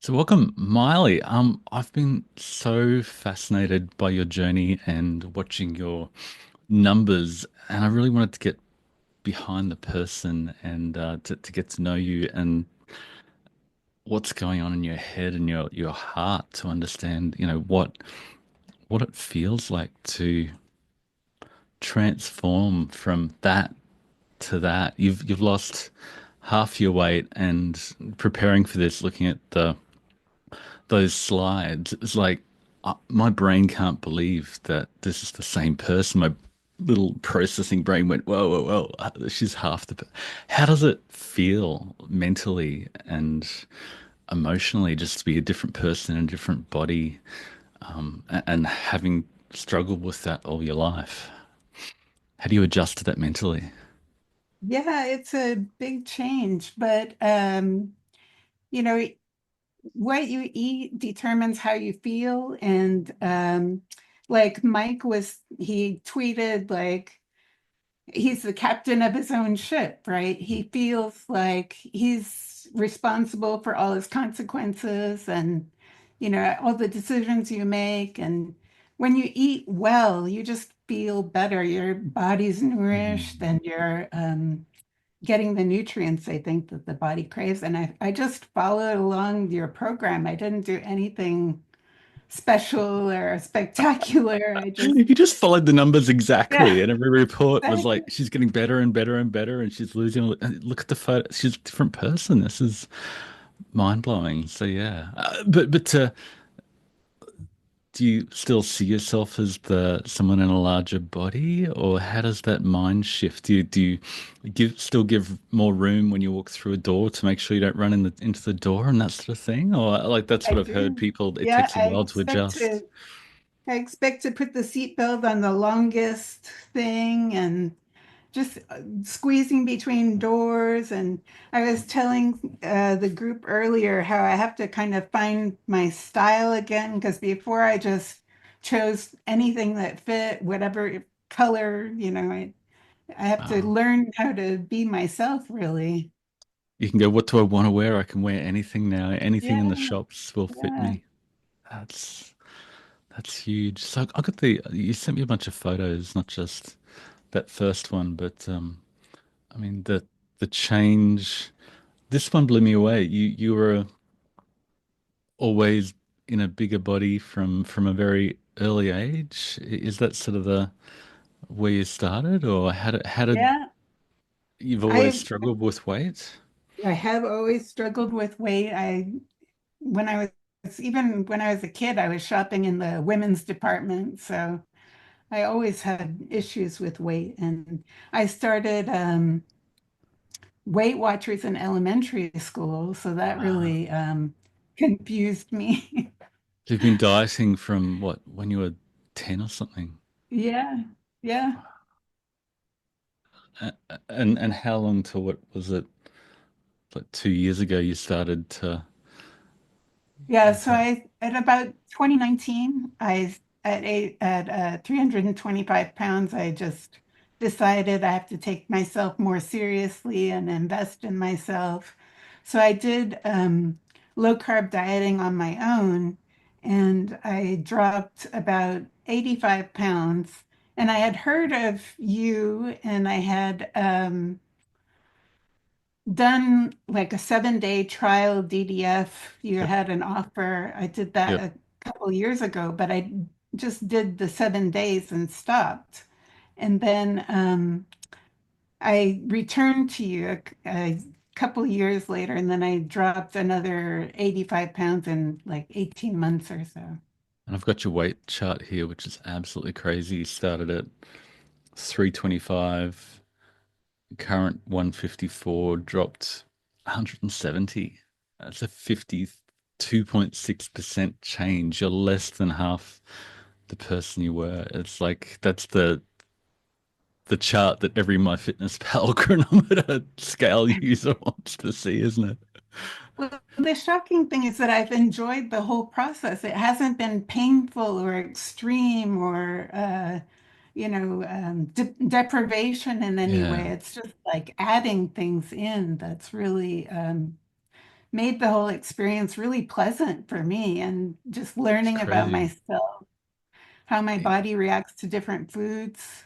So welcome, Miley. I've been so fascinated by your journey and watching your numbers, and I really wanted to get behind the person and to get to know you and what's going on in your head and your heart to understand, what it feels like to transform from that to that. You've lost half your weight, and preparing for this, looking at the those slides, it's like my brain can't believe that this is the same person. My little processing brain went, whoa, whoa, whoa, she's half the. How does it feel mentally and emotionally just to be a different person in a different body, and having struggled with that all your life? How do you adjust to that mentally? Yeah, it's a big change, but you know, what you eat determines how you feel. And like Mike he tweeted like he's the captain of his own ship, right? He feels like he's responsible for all his consequences and, all the decisions you make. And when you eat well, you just feel better. Your body's nourished Mm. and you're getting the nutrients I think that the body craves. And I just followed along your program. I didn't do anything special or spectacular. I just, You just followed the numbers exactly, yeah, and every report was exactly. like, she's getting better and better and better, and she's losing. And look at the photo; she's a different person. This is mind blowing. So yeah, but do you still see yourself as the someone in a larger body, or how does that mind shift? Do you still give more room when you walk through a door to make sure you don't run into the door and that sort of thing? Or like that's I what I've heard do. people. It Yeah, takes a while to adjust. I expect to put the seatbelt on the longest thing and just squeezing between doors. And I was telling the group earlier how I have to kind of find my style again because before I just chose anything that fit, whatever color, I have to Wow. learn how to be myself, really. You can go, what do I want to wear? I can wear anything now. Anything Yeah, in the shops will fit yeah, me. That's that's huge. So I got you sent me a bunch of photos, not just that first one, but I mean the change. This one blew me away. You were always in a bigger body from a very early age. Is that sort of the where you started, or how did yeah. you've always I struggled with weight? I have always struggled with weight. When I even when I was a kid, I was shopping in the women's department, so I always had issues with weight. And I started Weight Watchers in elementary school, so that Wow. really confused me. So you've been dieting from what, when you were 10 or something? Yeah, yeah, And how long till what was it? Like 2 years ago, you started yeah. So to at about 2019, at 325 pounds, I just decided I have to take myself more seriously and invest in myself. So I did low carb dieting on my own, and I dropped about 85 pounds. And I had heard of you, and I had done like a 7-day trial DDF. You yep, had an offer. I did that yep. a couple years ago, but I just did the 7 days and stopped. And then I returned to you a couple years later, and then I dropped another 85 pounds in like 18 months or so. And I've got your weight chart here, which is absolutely crazy. You started at 325, current 154, dropped 170. That's a 52.6% change. You're less than half the person you were. It's like that's the chart that every MyFitnessPal chronometer scale user wants to see, isn't it? Well, the shocking thing is that I've enjoyed the whole process. It hasn't been painful or extreme or, deprivation in any way. Yeah. It's just like adding things in that's really made the whole experience really pleasant for me and just It's learning about crazy. myself, how my body reacts to different foods.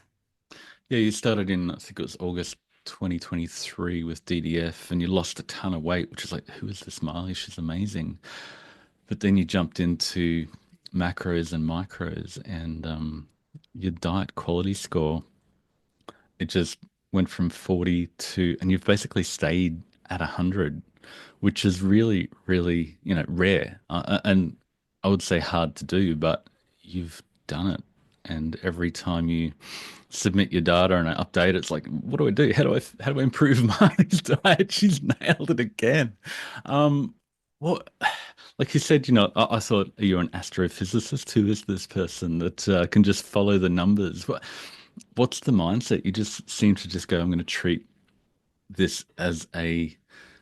Yeah, you started in, I think it was August 2023 with DDF, and you lost a ton of weight, which is like, who is this Miley? She's amazing. But then you jumped into macros and micros, and your diet quality score, it just went from 40 to, and you've basically stayed at 100, which is really, really, rare. And I would say hard to do, but you've done it. And every time you submit your data and I update it, it's like, what do I do? How do I improve my diet? She's nailed it again. Um, what, like you said, I thought you're an astrophysicist. Who is this person that can just follow the numbers? What's the mindset? You just seem to just go, I'm going to treat this as a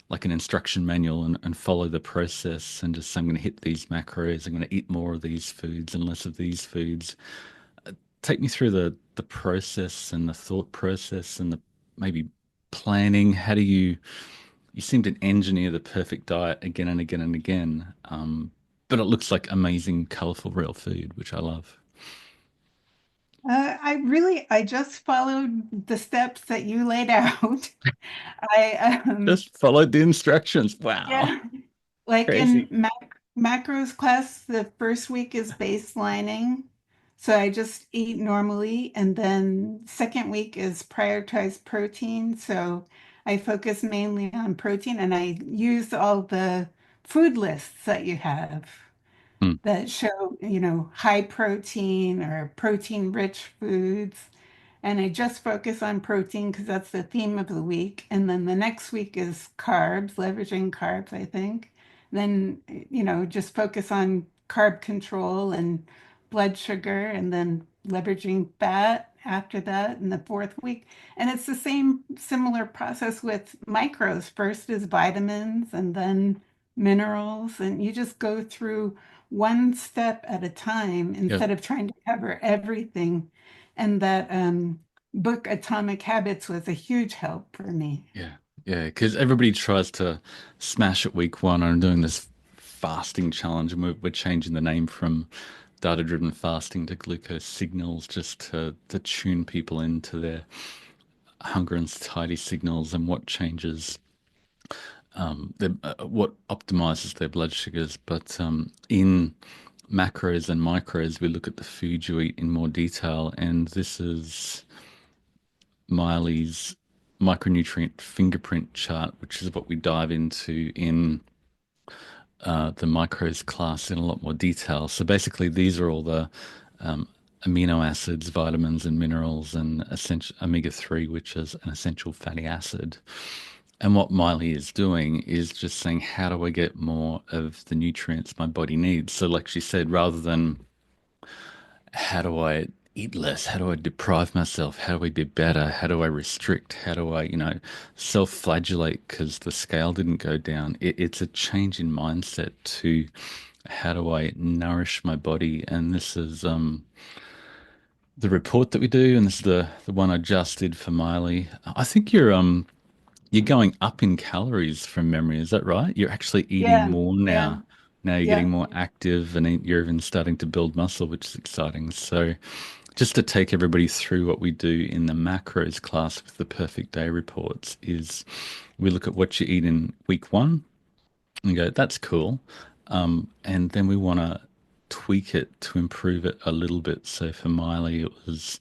like an instruction manual and follow the process and just say, I'm going to hit these macros. I'm going to eat more of these foods and less of these foods. Take me through the process and the thought process and the maybe planning. How do you seem to engineer the perfect diet again and again and again. But it looks like amazing, colorful, real food, which I love. I just followed the steps that you laid out. I Just followed the instructions. Wow. Yeah, like in Crazy. macros class, the first week is baselining. So I just eat normally. And then second week is prioritize protein. So I focus mainly on protein and I use all the food lists that you have Hmm. that show, high protein or protein rich foods. And I just focus on protein because that's the theme of the week. And then the next week is carbs, leveraging carbs, I think. Then, just focus on carb control and blood sugar, and then leveraging fat after that in the fourth week. And it's the same similar process with micros. First is vitamins and then minerals. And you just go through one step at a time Yeah. instead of trying to cover everything. And that book Atomic Habits was a huge help for me. Yeah. Yeah. Because everybody tries to smash at week one. I'm doing this fasting challenge, and we're changing the name from data-driven fasting to glucose signals just to tune people into their hunger and satiety signals and what changes what optimizes their blood sugars. But in macros and micros, we look at the food you eat in more detail, and this is Miley's micronutrient fingerprint chart, which is what we dive into in the micros class in a lot more detail. So basically, these are all the amino acids, vitamins, and minerals, and essential omega-3, which is an essential fatty acid. And what Miley is doing is just saying, how do I get more of the nutrients my body needs? So, like she said, rather than how do I eat less? How do I deprive myself? How do I be better? How do I restrict? How do I, self-flagellate because the scale didn't go down? It's a change in mindset to how do I nourish my body? And this is the report that we do, and this is the one I just did for Miley. I think you're going up in calories from memory. Is that right? You're actually eating Yeah, more yeah, now. Now you're getting yeah. more active and you're even starting to build muscle, which is exciting. So, just to take everybody through what we do in the macros class with the perfect day reports is we look at what you eat in week one and go, that's cool. And then we want to tweak it to improve it a little bit. So for Miley, it was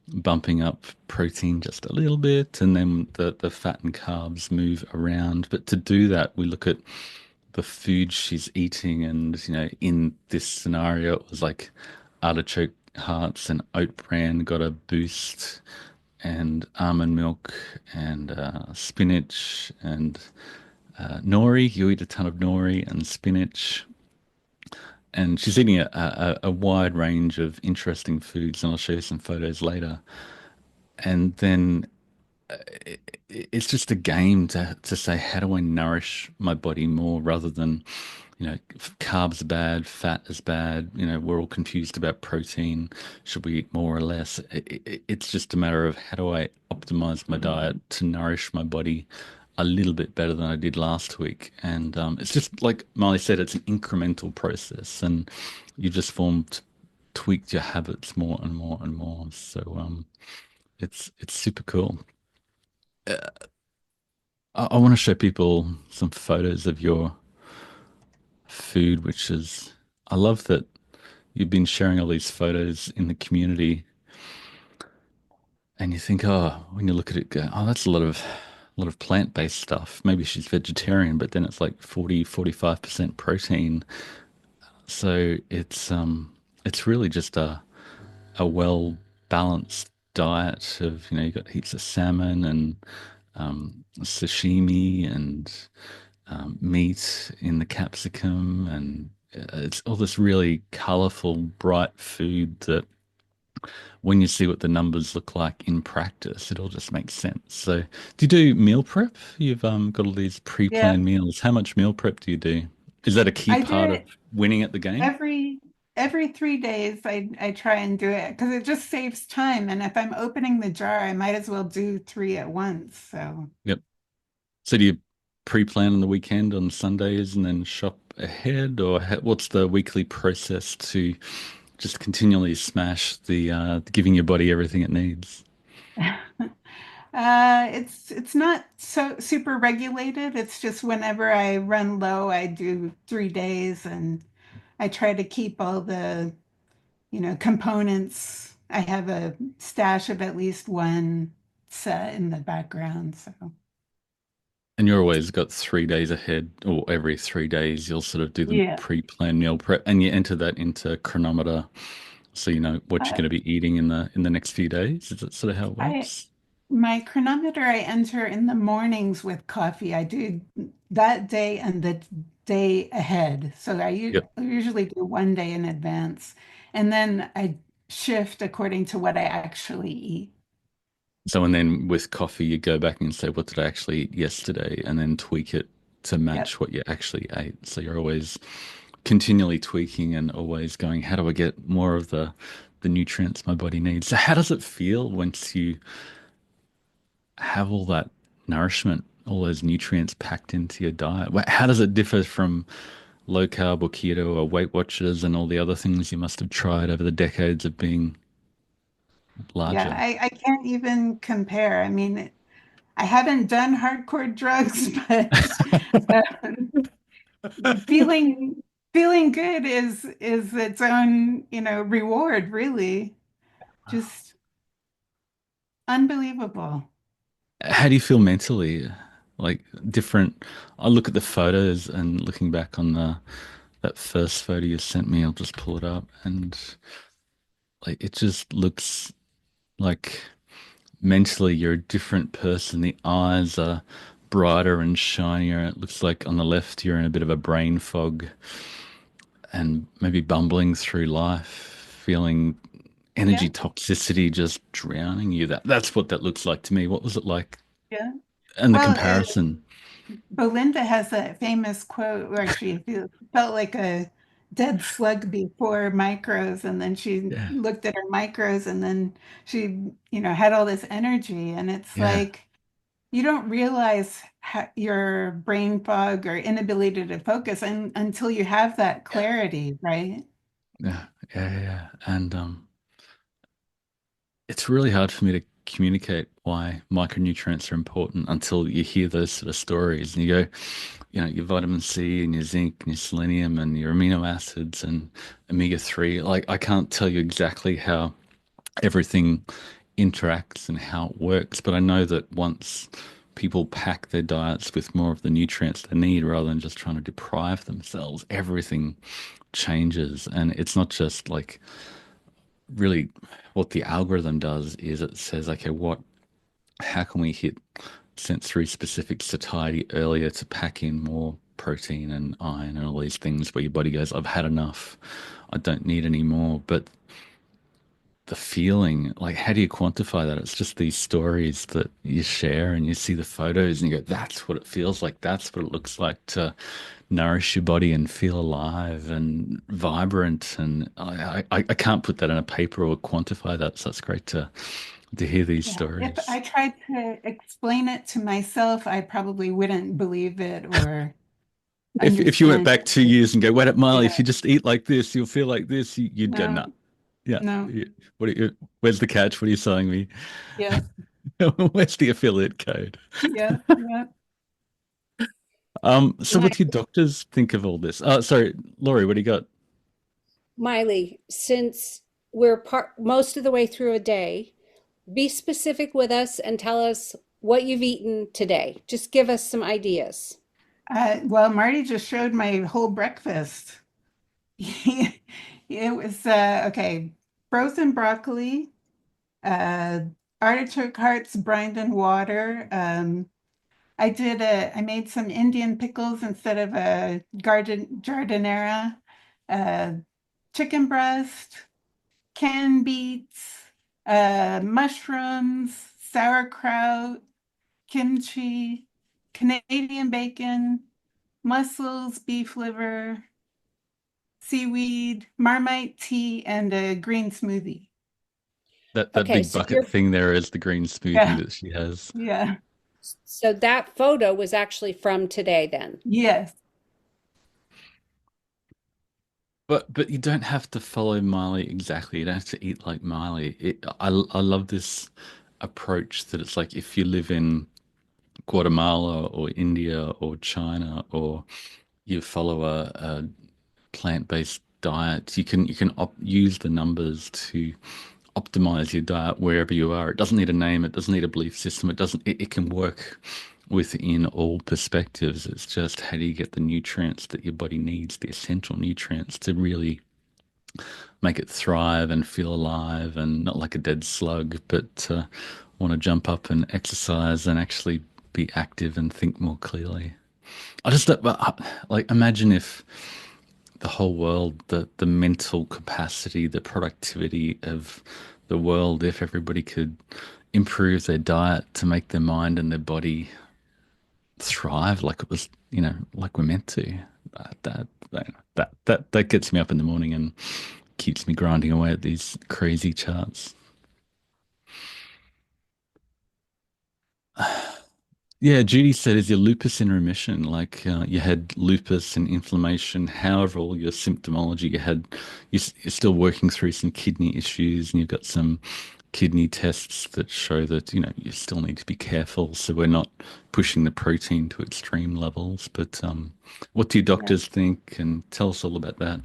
bumping up protein just a little bit, and then the fat and carbs move around. But to do that, we look at the food she's eating, and in this scenario, it was like artichoke hearts and oat bran got a boost, and almond milk and spinach and nori. You eat a ton of nori and spinach. And she's eating a wide range of interesting foods, and I'll show you some photos later. And then it's just a game to say, how do I nourish my body more rather than, carbs are bad, fat is bad. We're all confused about protein. Should we eat more or less? It's just a matter of how do I optimize my diet to nourish my body a little bit better than I did last week. And it's just like Molly said, it's an incremental process, and you just tweaked your habits more and more and more. So it's super cool. I want to show people some photos of your food, which is I love that you've been sharing all these photos in the community, and you think, oh, when you look at it, go, oh, that's a lot of plant-based stuff. Maybe she's vegetarian, but then it's like 45% protein. So it's really just a well balanced diet of, you got heaps of salmon and sashimi and meat in the capsicum, and it's all this really colorful, bright food that when you see what the numbers look like in practice, it all just makes sense. So, do you do meal prep? You've got all these Yeah, pre-planned meals. How much meal prep do you do? Is that a key I do part of it winning at the game? every every 3 days. I try and do it because it just saves time. And if I'm opening the jar, I might as well do three at once. So Yep. So, do you pre-plan on the weekend on Sundays and then shop ahead, or what's the weekly process to just continually smash the giving your body everything it needs? it's not so super regulated. It's just whenever I run low, I do 3 days, and I try to keep all the components. I have a stash of at least one set in the background. So And you're always got 3 days ahead, or every 3 days, you'll sort of do the yeah, pre-planned meal prep, and you enter that into Chronometer, so you know what you're I, going to be eating in the next few days. Is that sort of how it I works? my chronometer I enter in the mornings with coffee. I do that day and the day ahead. So Yep. usually do 1 day in advance, and then I shift according to what I actually eat. So, and then with coffee, you go back and say, what did I actually eat yesterday? And then tweak it to Yep. match what you actually ate. So you're always continually tweaking and always going, how do I get more of the nutrients my body needs? So how does it feel once you have all that nourishment, all those nutrients packed into your diet? How does it differ from low carb or keto or Weight Watchers and all the other things you must have tried over the decades of being Yeah, larger? I can't even compare. I mean, I haven't done hardcore drugs, but um, feeling feeling good is its own, reward, really. Just unbelievable. How do you feel mentally? Like different, I look at the photos and looking back on the that first photo you sent me, I'll just pull it up and like it just looks like mentally you're a different person. The eyes are brighter and shinier. It looks like on the left you're in a bit of a brain fog and maybe bumbling through life, feeling energy Yeah, toxicity just drowning you. That's what that looks like to me. What was it like? yeah. And the Well, comparison. Belinda has that famous quote where she felt like a dead slug before micros, and then she Yeah. looked at her micros, and then she, had all this energy. And it's Yeah. like you don't realize your brain fog or inability to focus until you have that clarity, right? Yeah. Yeah. Yeah. And it's really hard for me to communicate why micronutrients are important until you hear those sort of stories and you go, your vitamin C and your zinc and your selenium and your amino acids and omega-3. Like I can't tell you exactly how everything interacts and how it works, but I know that once people pack their diets with more of the nutrients they need rather than just trying to deprive themselves, everything changes. And it's not just like really what the algorithm does is it says, okay, how can we hit sensory specific satiety earlier to pack in more protein and iron and all these things where your body goes, I've had enough. I don't need any more. But the feeling, like, how do you quantify that? It's just these stories that you share and you see the photos and you go, that's what it feels like. That's what it looks like to nourish your body and feel alive and vibrant. And I can't put that in a paper or quantify that. So it's great to to hear these Yeah. If stories. I tried to explain it to myself, I probably wouldn't believe it or If you went understand back two it. years and go, wait up, Miley, if Yeah. you just eat like this, you'll feel like this, you'd go, nah. No, Yeah. no. What are you, where's the catch? What are you selling me? Yes. Where's the affiliate code? Yes. Yeah. So My, what do your doctors think of all this? Sorry, Laurie, what do you got? Miley, since we're most of the way through a day, be specific with us and tell us what you've eaten today. Just give us some ideas. Well, Marty just showed my whole breakfast. It was okay. Frozen broccoli, uh, artichoke hearts brined in water. I made some Indian pickles instead of a garden jardinera. Uh, Chicken breast, canned beets, mushrooms, sauerkraut, kimchi, Canadian bacon, mussels, beef liver, seaweed, Marmite tea, and a green smoothie. That Okay, big so bucket thing there is the green smoothie Yeah, that she has. yeah, that photo was actually from today then. yes, But you don't have to follow Miley exactly. You don't have to eat like Miley. I love this approach that it's like if you live in Guatemala or India or China or you follow a plant-based diet, you can use the numbers to optimize your diet wherever you are. It doesn't need a name, it doesn't need a belief system, it can work within all perspectives. It's just how do you get the nutrients that your body needs, the essential nutrients to really make it thrive and feel alive and not like a dead slug, but want to jump up and exercise and actually be active and think more clearly. I just like imagine if the whole world, the mental capacity, the productivity of the world, if everybody could improve their diet to make their mind and their body thrive like it was, like we're meant to. That gets me up in the morning and keeps me grinding away at these crazy charts. Yeah, Judy said, is your lupus in remission? Like you had lupus and inflammation, however, all your symptomology you had, you're still working through some kidney issues and you've got some kidney tests that show that, you still need to be careful. So we're not pushing the protein to extreme levels. But what do your yeah. doctors think? And tell us all about that.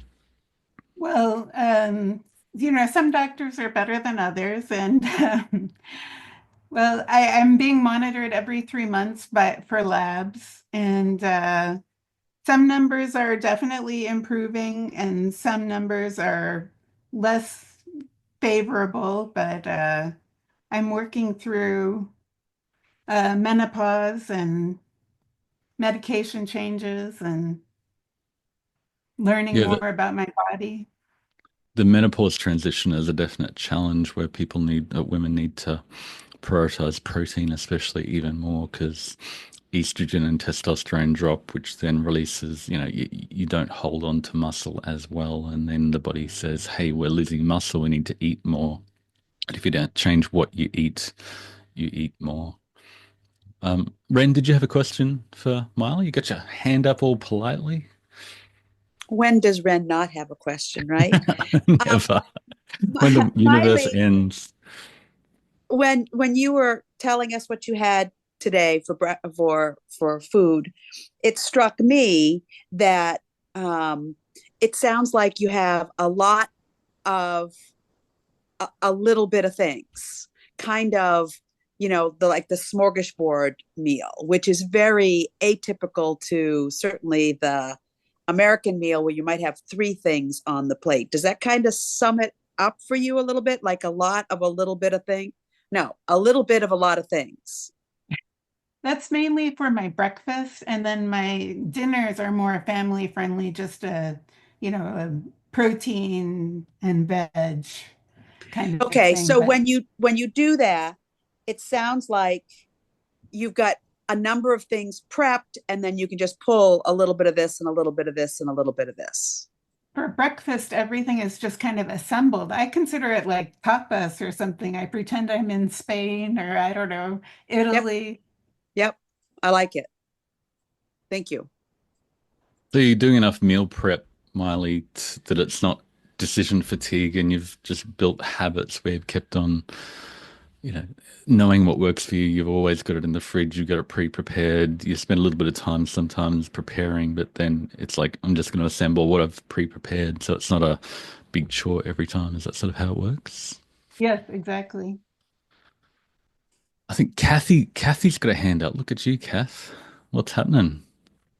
Well, some doctors are better than others, and well, I'm being monitored every 3 months for labs, and some numbers are definitely improving, and some numbers are less favorable. But I'm working through menopause and medication changes and learning Yeah, more about my body. the menopause transition is a definite challenge where women need to prioritize protein, especially even more because estrogen and testosterone drop, which then releases, you don't hold on to muscle as well. And then the body says, hey, we're losing muscle. We need to eat more. And if you don't change what you eat more. Ren, did you have a question for Miley? You got your hand up all politely. When does Ren not have a question, right? Um, Never. When the universe Miley, ends. when you were telling us what you had today for food, it struck me that it sounds like you have a lot of a little bit of things, kind of, the smorgasbord meal, which is very atypical to certainly the American meal where you might have three things on the plate. Does that kind of sum it up for you a little bit, like a lot of a little bit of thing? No, a little bit of a lot of things. That's mainly for my breakfast, and then my dinners are more family friendly, just a protein and veg kind of Okay, thing. so But when you do that, it sounds like you've got a number of things prepped, and then you can just pull a little bit of this and a little bit of this and a little bit of this. For breakfast, everything is just kind of assembled. I consider it like tapas or something. I pretend I'm in Spain or I don't know, Yep. Italy. Yep. I like it. Thank you. So you're doing enough meal prep, Miley, that it's not decision fatigue and you've just built habits where you've kept on, you know, knowing what works for you. You've always got it in the fridge, you've got it pre-prepared. You spend a little bit of time sometimes preparing, but then it's like, I'm just going to assemble what I've pre-prepared. So it's not a big chore every time. Is that sort of how it works? Yes, exactly. I think Kathy's got a hand up. Look at you, Kath. What's happening?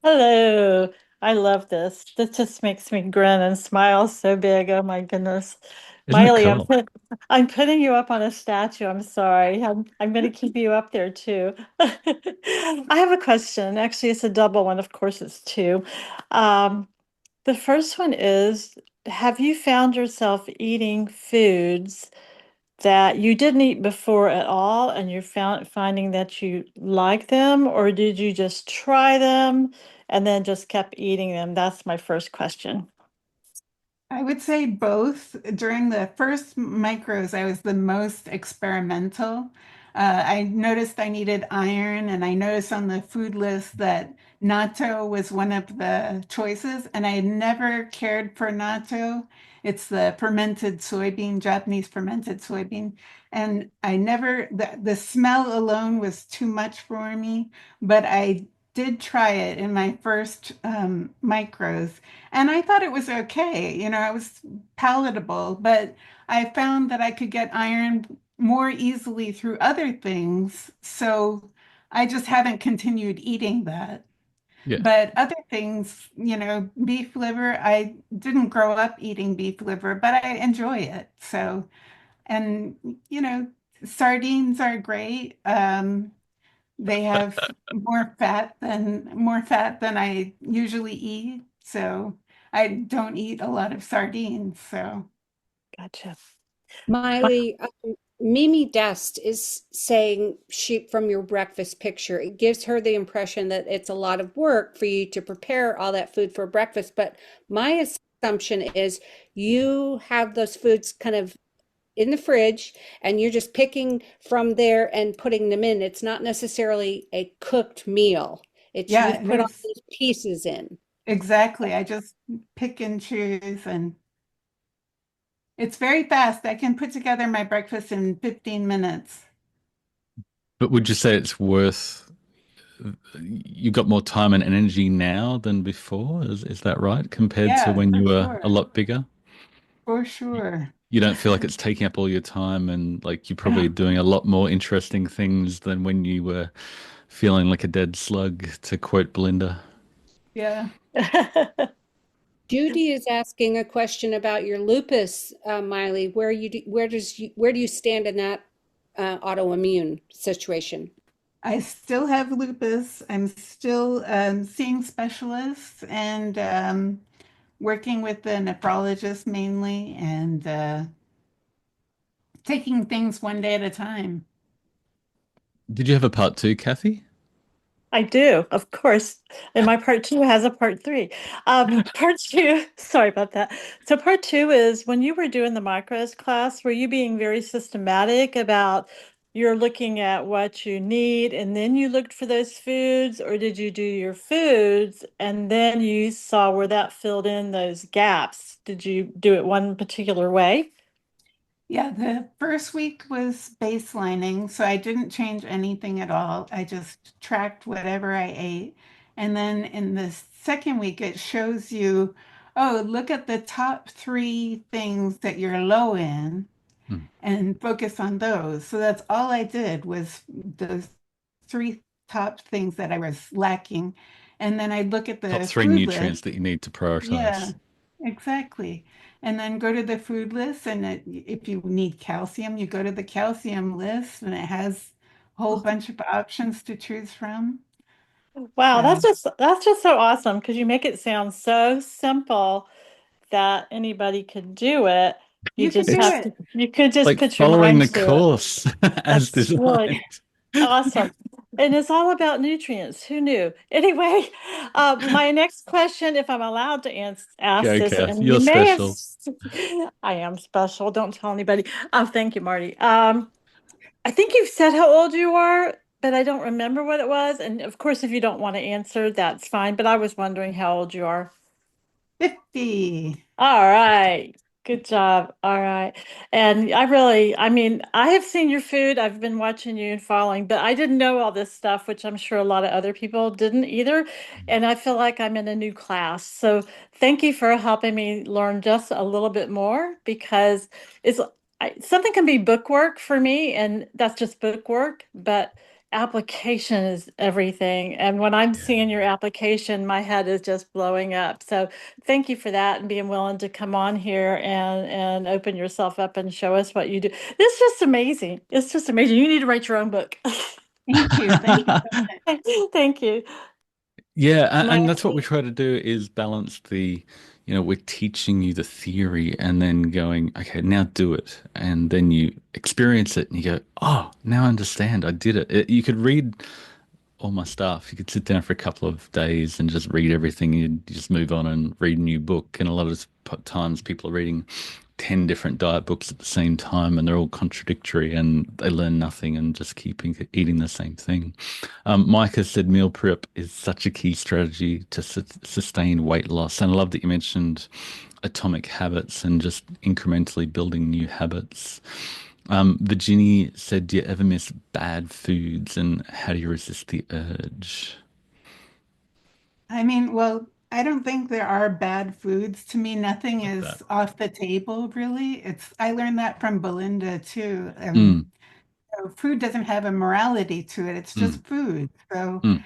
Hello. I love this. This just makes me grin and smile so big. Oh my goodness. Isn't it Miley, cool? I'm putting you up on a statue. I'm sorry. I'm going to keep you up there too. I have a question. Actually, it's a double one. Of course, it's two. Um, the first one is, have you found yourself eating foods that you didn't eat before at all and you finding that you like them, or did you just try them and then just kept eating them? That's my first question. I would say both. During the first micros, I was the most experimental. I noticed I needed iron, and I noticed on the food list that natto was one of the choices, and I had never cared for natto. It's the fermented soybean, Japanese fermented soybean. And I never, the smell alone was too much for me, but I did try it in my first micros. And I thought it was okay. It was palatable, but I found that I could get iron more easily through other things. So I just haven't continued eating that. Yeah. But other things, beef liver, I didn't grow up eating beef liver, but I enjoy it. So, and, you know, sardines are great. They have more fat than I usually eat, so I don't eat a lot of sardines. So Gotcha. Miley, Mimi Dest is saying sheep from your breakfast picture. It gives her the impression that it's a lot of work for you to prepare all that food for breakfast. But my assumption is you have those foods kind of in the fridge and you're just picking from there and putting them in. It's not necessarily a cooked meal. It's yeah, you've it put all is these pieces in. exactly. I just pick and choose, and it's very fast. I can put together my breakfast in 15 minutes. But would you say it's worth, you got more time and energy now than before? Is that right? Compared to Yeah, when for you were a sure. lot bigger? For sure. You don't feel like it's taking up all your time and like you're probably Yeah. doing a lot more interesting things than when you were feeling like a dead slug, to quote Belinda. Yeah. Judy is asking a question about your lupus, Miley. Where do you stand in that autoimmune situation? I still have lupus. I'm still seeing specialists and working with the nephrologist mainly and taking things one day at a time. Did you have a part two, Kathy? I do, of course. And my part two has a part three. Part two, sorry about that. So, part two is when you were doing the macros class, were you being very systematic about you're looking at what you need and then you looked for those foods, or did you do your foods and then you saw where that filled in those gaps? Did you do it one particular way? Yeah, the first week was baselining, so I didn't change anything at all. I just tracked whatever I ate. And then in the second week, it shows you, oh, look at the top three things that you're low in Hmm. and focus on those. So that's all I did was those three top things that I was lacking. And then I'd look at Top the three food list. nutrients that you need to Yeah, prioritize. exactly. And then go to the food list, and if you need calcium, you go to the calcium list, and it has a whole bunch of options to choose from. Wow, So, that's just so awesome because you make it sound so simple that anybody could do it. you can do it. You could just Like put your following mind the to it. course as That's really designed. awesome. And it's all about nutrients. Who knew? Anyway, my next question, if I'm allowed to ask Go, this, Kath. and You're you may have, special. I am special. Don't tell anybody. Oh, thank you, Marty. I think you've said how old you are, but I don't remember what it was. And of course, if you don't want to answer, that's fine. But I was wondering how old you are. 50. All right. Good job. All right. And I mean, I have seen your food. I've been watching you and following, but I didn't know all this stuff, which I'm sure a lot of other people didn't either. And I feel like I'm in a new class. So thank you for helping me learn just a little bit more because something can be bookwork for me, and that's just bookwork, but application is everything. And when I'm Yeah. seeing your application, my head is just blowing up. So thank you for that and being willing to come on here and open yourself up and show us what you do. It's just amazing. It's just amazing. You need to write your own book. Thank you. Thank you so much. Thank you. Yeah, My and that's what we try to do is balance we're teaching you the theory and then going, okay, now do it. And then you experience it and you go, oh, now I understand. I did it. You could read all my stuff. You could sit down for a couple of days and just read everything. You just move on and read a new book. And a lot of times people are reading 10 different diet books at the same time and they're all contradictory and they learn nothing and just keep eating the same thing. Micah said meal prep is such a key strategy to sustain weight loss. And I love that you mentioned atomic habits and just incrementally building new habits. Virginia said, do you ever miss bad foods and how do you resist the urge? I mean, well, I don't think there are bad foods. To me, nothing Love that. is off the table, really. I learned that from Belinda too. Mm, Food doesn't have a morality to it. It's mm, just food. So mm.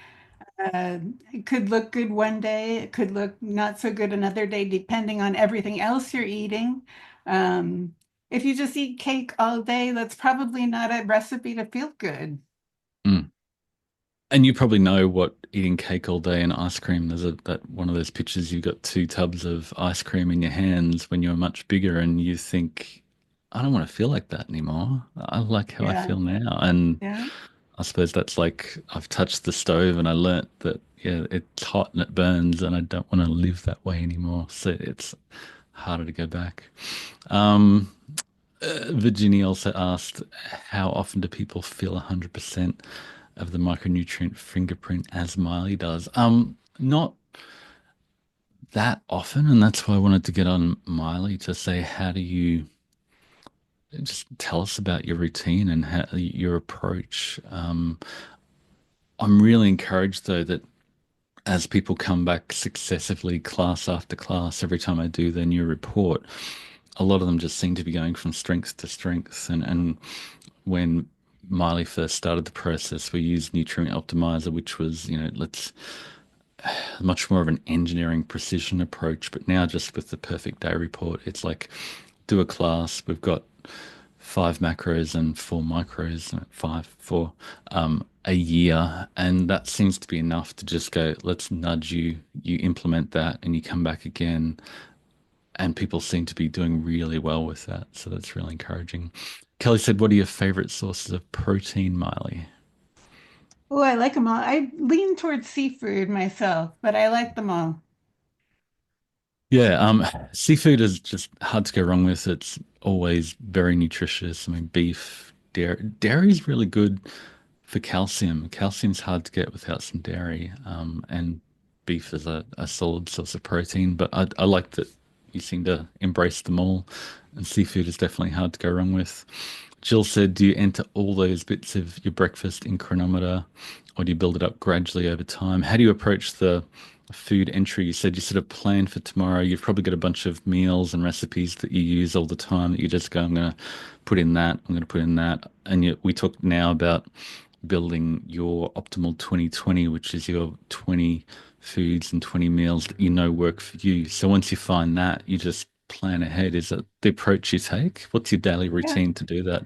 it could look good one day. It could look not so good another day, depending on everything else you're eating. If you just eat cake all day, that's probably not a recipe to feel good. Mm. And you probably know what eating cake all day and ice cream. There's that one of those pictures you've got 2 tubs of ice cream in your hands when you're much bigger, and you think, I don't want to feel like that anymore. I like how I Yeah, feel now. And yeah. I suppose that's like I've touched the stove and I learnt that yeah, it's hot and it burns, and I don't want to live that way anymore. So it's harder to go back. Um, Virginia also asked, how often do people feel 100% of the micronutrient fingerprint as Miley does? Not that often, and that's why I wanted to get on Miley to say, how do you just tell us about your routine and how your approach? I'm really encouraged though that as people come back successively, class after class, every time I do their new report, a lot of them just seem to be going from strength to strength. And when Miley first started the process, we used Nutrient Optimizer, which was, let's much more of an engineering precision approach. But now, just with the perfect day report, it's like do a class. We've got 5 macros and 4 micros, five, four, a year. And that seems to be enough to just go, let's nudge you, you implement that, and you come back again. And people seem to be doing really well with that. So that's really encouraging. Kelly said, what are your favorite sources of protein, Miley? Oh, I like them all. I lean towards seafood myself, but I like them all. Yeah, seafood is just hard to go wrong with. It's always very nutritious. I mean, beef, dairy is really good for calcium. Calcium's hard to get without some dairy. And beef is a solid source of protein, but I like that you seem to embrace them all. And seafood is definitely hard to go wrong with. Jill said, do you enter all those bits of your breakfast in Chronometer, or do you build it up gradually over time? How do you approach the food entry? You said you sort of plan for tomorrow. You've probably got a bunch of meals and recipes that you use all the time that you just go, I'm going to put in that, I'm going to put in that. And we talked now about building your optimal 2020, which is your 20 foods and 20 meals that you know work for you. So once you find that, you just plan ahead. Is that the approach you take? What's your daily Yeah, routine to do that?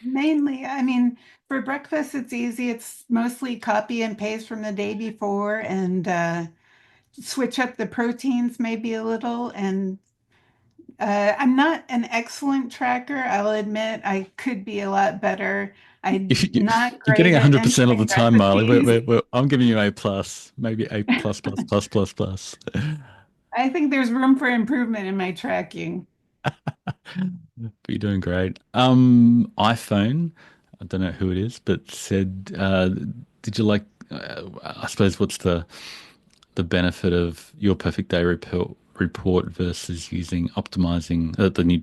mainly. I mean, for breakfast, it's easy. It's mostly copy and paste from the day before and switch up the proteins maybe a little and I'm not an excellent tracker. I'll admit I could be a lot better. I'm not You're getting great at 100% of the entering time, Marley. recipes. I'm giving you A plus, maybe A plus plus plus plus plus. I think there's room for improvement in my tracking. But you're doing great. iPhone, I don't know who it is, but said, did you like, I suppose, what's the benefit of your perfect day report versus using optimizing the new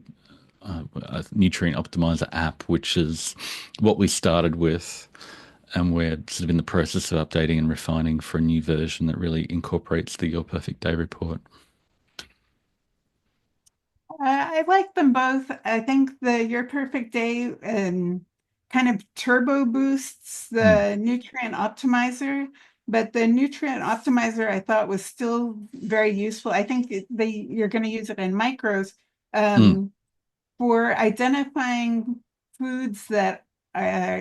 nutrient optimizer app, which is what we started with, and we're sort of in the process of updating and refining for a new version that really incorporates the Your Perfect Day report. I like them both. I think the Your Perfect Day kind of turbo boosts Mm, the nutrient optimizer, but the nutrient optimizer I thought was still very useful. I think you're going to use it in micros mm, um, for identifying foods that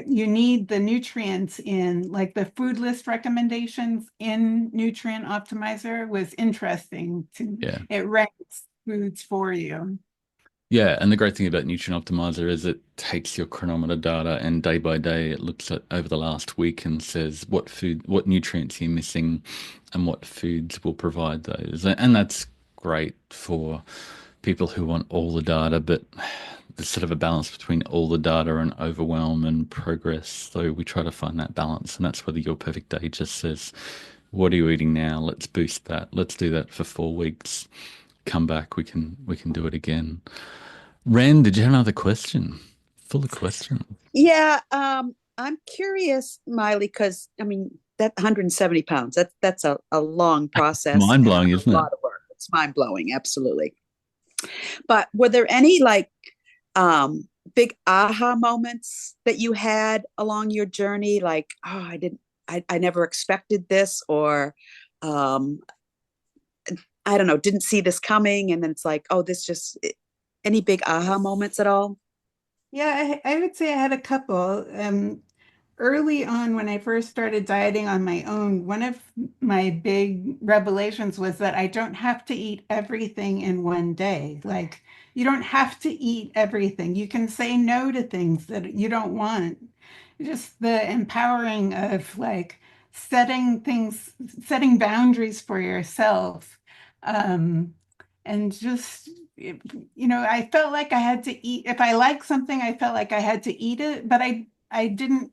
you need the nutrients in, like the food list recommendations in Nutrient Optimizer was interesting to yeah. it ranks foods for you. Yeah, and the great thing about Nutrient Optimizer is it takes your chronometer data and day by day it looks at over the last week and says what nutrients you're missing and what foods will provide those. And that's great for people who want all the data, but there's sort of a balance between all the data and overwhelm and progress. So we try to find that balance, and that's where the Your Perfect Day just says, what are you eating now? Let's boost that. Let's do that for 4 weeks. Come back, we can do it again. Ren, did you have another question? Full of questions. Yeah, I'm curious, Miley, because I mean that 170 pounds, that's a long process Mind and blowing, a isn't it? lot of work. It's mind blowing, absolutely. But were there any like big aha moments that you had along your journey? Like, oh, I never expected this, or um, I don't know, didn't see this coming, and then it's like, oh, this just any big aha moments at all? Yeah, I would say I had a couple. Early on, when I first started dieting on my own, one of my big revelations was that I don't have to eat everything in one day. Like, you don't have to eat everything. You can say no to things that you don't want. Just the empowering of like setting boundaries for yourself. Um, and just I felt like I had to eat. If I liked something, I felt like I had to eat it, but I didn't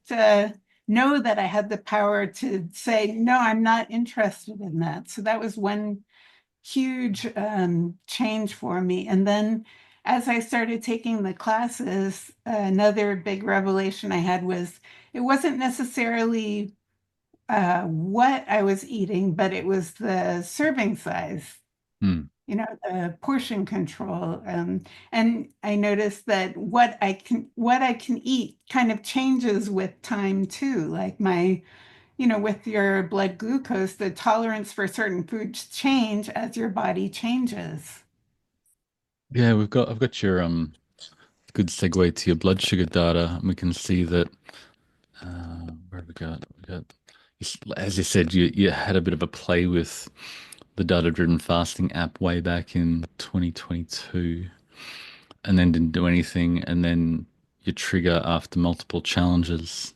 know that I had the power to say, no, I'm not interested in that. So that was one huge change for me. And then as I started taking the classes, another big revelation I had was it wasn't necessarily what I was eating, but it was the serving size, Hmm. the portion control. And I noticed that what I can eat kind of changes with time too. Like with your blood glucose, the tolerance for certain foods change as your body changes. Yeah, I've got your good segue to your blood sugar data, and we can see that where have we got? As you said, you had a bit of a play with the data-driven fasting app way back in 2022, and then didn't do anything, and then your trigger after multiple challenges.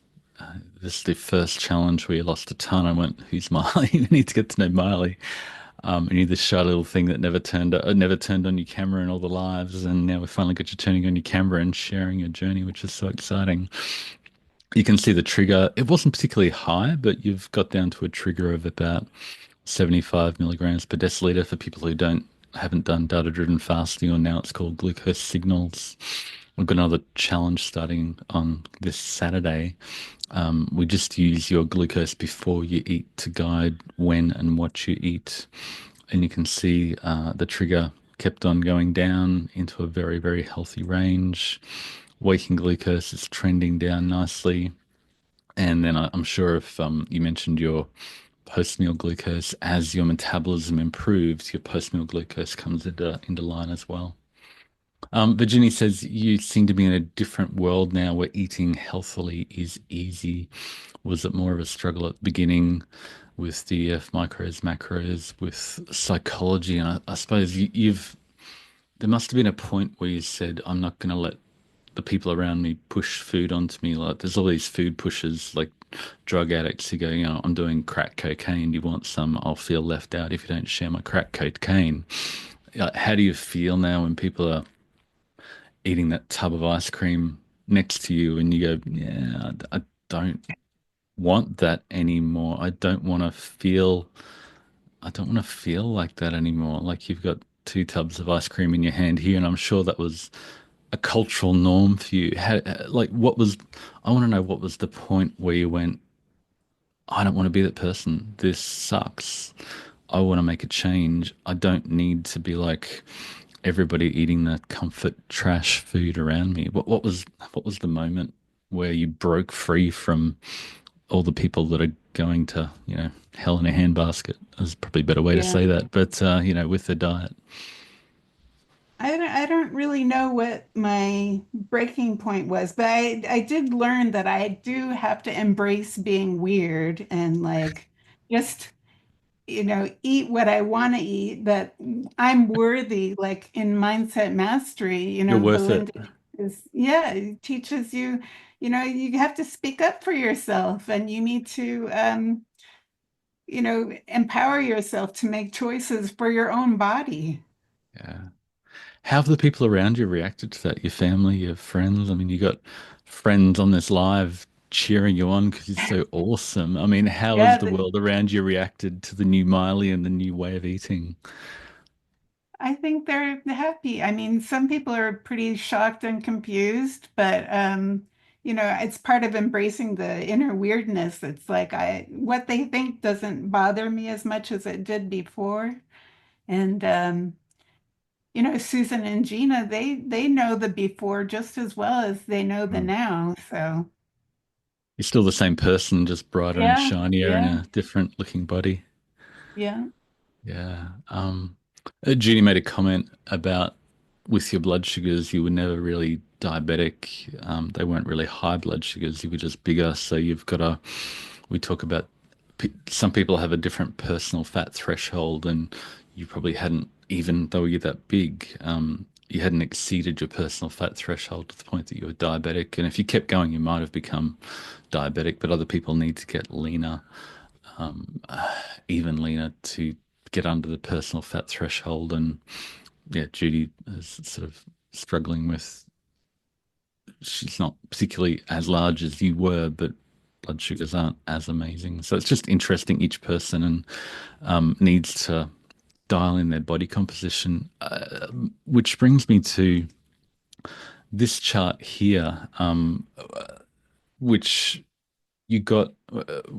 This is the first challenge where you lost a ton. I went, "Who's Miley?" You need to get to know Miley. And you're this shy little thing that never turned on your camera in all the lives, and now we finally got you turning on your camera and sharing your journey, which is so exciting. You can see the trigger. It wasn't particularly high, but you've got down to a trigger of about 75 milligrams per deciliter for people who don't haven't done data-driven fasting, or now it's called glucose signals. We've got another challenge starting on this Saturday. We just use your glucose before you eat to guide when and what you eat. And you can see the trigger kept on going down into a very, very healthy range. Waking glucose is trending down nicely. And then I'm sure if you mentioned your post-meal glucose, as your metabolism improves, your post-meal glucose comes into line as well. Virginia says you seem to be in a different world now where eating healthily is easy. Was it more of a struggle at the beginning with DEF, micros, macros, with psychology? And I suppose you've there must have been a point where you said, I'm not going to let the people around me push food onto me. Like there's all these food pushers, like drug addicts who go, I'm doing crack cocaine. Do you want some? I'll feel left out if you don't share my crack cocaine. How do you feel now when people are eating that tub of ice cream next to you and you go, yeah, I don't want that anymore. I don't want to feel like that anymore. Like you've got two tubs of ice cream in your hand here, and I'm sure that was a cultural norm for you. I want to know what was the point where you went, I don't want to be that person. This sucks. I want to make a change. I don't need to be like everybody eating the comfort trash food around me. What was the moment where you broke free from all the people that are going to, hell in a handbasket is probably a better way to Yeah. say that, but with the diet. I don't really know what my breaking point was, but I did learn that I do have to embrace being weird and like just, eat what I want to eat, that I'm worthy, like in mindset mastery, You're worth it. Belinda yeah, it teaches you, you have to speak up for yourself and you need to, empower yourself to make choices for your own body. Yeah. How have the people around you reacted to that? Your family, your friends? I mean, you got friends on this live cheering you on because you're so awesome. I mean, how has Yeah, the world around you reacted to the new Maile and the new way of eating? I think they're happy. I mean, some people are pretty shocked and confused, but it's part of embracing the inner weirdness. It's like what they think doesn't bother me as much as it did before. And Susan and Gina, they know the before just as well as they know the Mm. now. So You're still the same person, just brighter and yeah, shinier in yeah, a different looking body. yeah. Yeah. Judy made a comment about with your blood sugars, you were never really diabetic. They weren't really high blood sugars. You were just bigger. So we talk about some people have a different personal fat threshold, and you probably hadn't, even though you're that big, you hadn't exceeded your personal fat threshold to the point that you were diabetic. And if you kept going, you might have become diabetic, but other people need to get leaner, even leaner to get under the personal fat threshold. And yeah, Judy is sort of struggling with, she's not particularly as large as you were, but blood sugars aren't as amazing. So it's just interesting, each person and needs to dial in their body composition, which brings me to this chart here, which you got.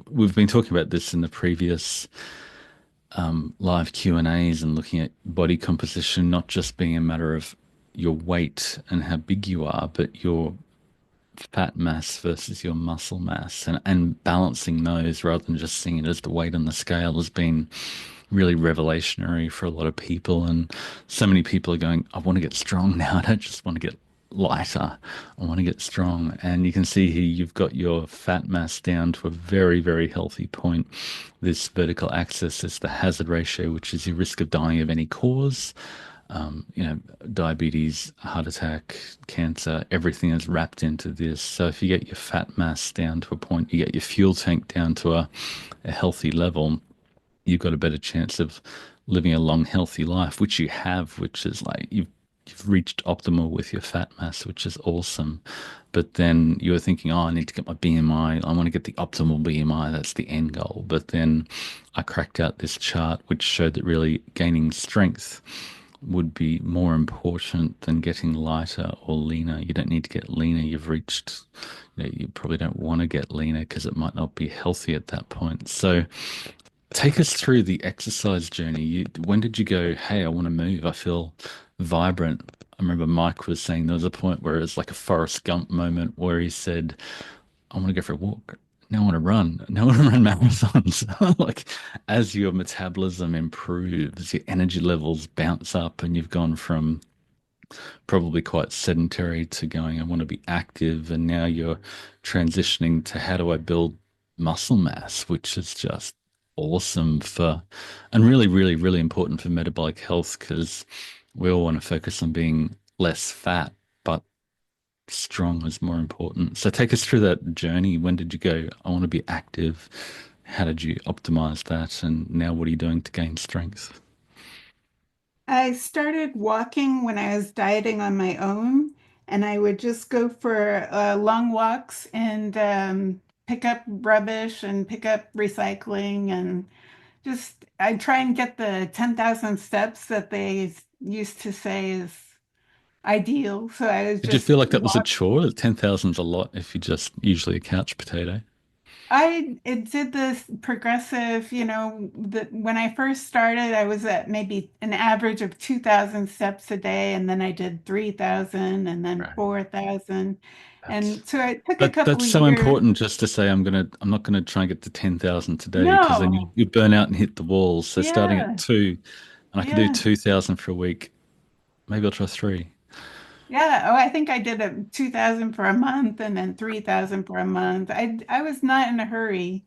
We've been talking about this in the previous live Q&As and looking at body composition, not just being a matter of your weight and how big you are, but your fat mass versus your muscle mass, and balancing those rather than just seeing it as the weight on the scale has been really revelationary for a lot of people. And so many people are going, I want to get strong now. I don't just want to get lighter. I want to get strong. And you can see here you've got your fat mass down to a very, very healthy point. This vertical axis is the hazard ratio, which is your risk of dying of any cause. Diabetes, heart attack, cancer, everything is wrapped into this. So if you get your fat mass down to a point, you get your fuel tank down to a healthy level, you've got a better chance of living a long, healthy life, which you have, which is like you've reached optimal with your fat mass, which is awesome. But then you were thinking, oh, I need to get my BMI. I want to get the optimal BMI. That's the end goal. But then I cracked out this chart, which showed that really gaining strength would be more important than getting lighter or leaner. You don't need to get leaner. You probably don't want to get leaner because it might not be healthy at that point. So take us through the exercise journey. When did you go, hey, I want to move? I feel vibrant. I remember Mike was saying there was a point where it was like a Forrest Gump moment where he said, I want to go for a walk. Now I want to run. Now I want to run marathons. Like as your metabolism improves, your energy levels bounce up, and you've gone from probably quite sedentary to going, I want to be active. And now you're transitioning to how do I build muscle mass, which is just awesome and really, really, really important for metabolic health because We all want to focus on being less fat, but strong is more important. So take us through that journey. When did you go, I want to be active? How did you optimize that? And now what are you doing to gain strength? I started walking when I was dieting on my own, and I would just go for long walks and pick up rubbish and pick up recycling and just I try and get the 10,000 steps that they used to say is ideal. So I was Did you feel just like that was a chore? 10,000's a lot if you just usually a couch potato. I it did this progressive, when I first started, I was at maybe an average of 2,000 steps a day, and then I did 3,000 and then Right. 4,000. That's And so it took a But couple that's of so years. important just to say I'm not gonna try and get to 10,000 today because then No, you burn out and hit the walls. So starting at yeah, two, and I can do yeah, 2,000 for a week. Maybe I'll try three. yeah. Oh, I think I did a 2,000 for a month and then 3,000 for a month. I was not in a hurry.